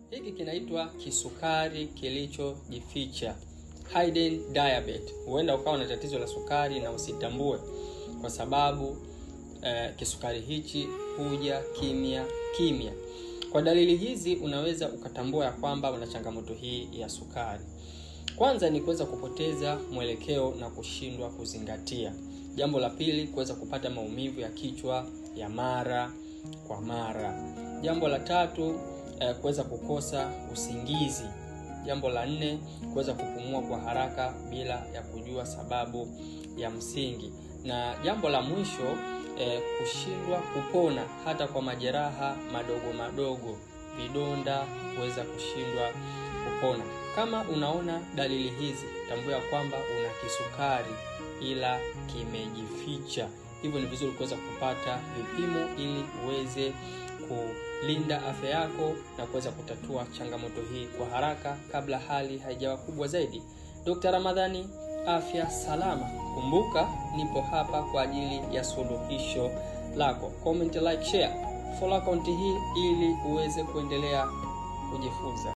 Hiki kinaitwa kisukari kilichojificha, hidden diabetes. Huenda ukawa na tatizo la sukari na usitambue, kwa sababu kisukari hichi huja kimya kimya. Kwa dalili hizi unaweza ukatambua ya kwamba una changamoto hii ya sukari. Kwanza ni kuweza kupoteza mwelekeo na kushindwa kuzingatia. Jambo la pili, kuweza kupata maumivu ya kichwa ya mara kwa mara. Jambo la tatu, kuweza kukosa usingizi. Jambo la nne, kuweza kupumua kwa haraka bila ya kujua sababu ya msingi. Na jambo la mwisho, kushindwa kupona hata kwa majeraha madogo madogo, vidonda kuweza kushindwa kupona. Kama unaona dalili hizi, tambua kwamba una kisukari ila kimejificha. Hivyo ni vizuri kuweza kupata vipimo ili uweze kulinda afya yako na kuweza kutatua changamoto hii kwa haraka kabla hali haijawa kubwa zaidi. Dr. Ramadhani, afya salama. Kumbuka nipo hapa kwa ajili ya suluhisho lako. Comment, like, share, follow account hii ili uweze kuendelea kujifunza.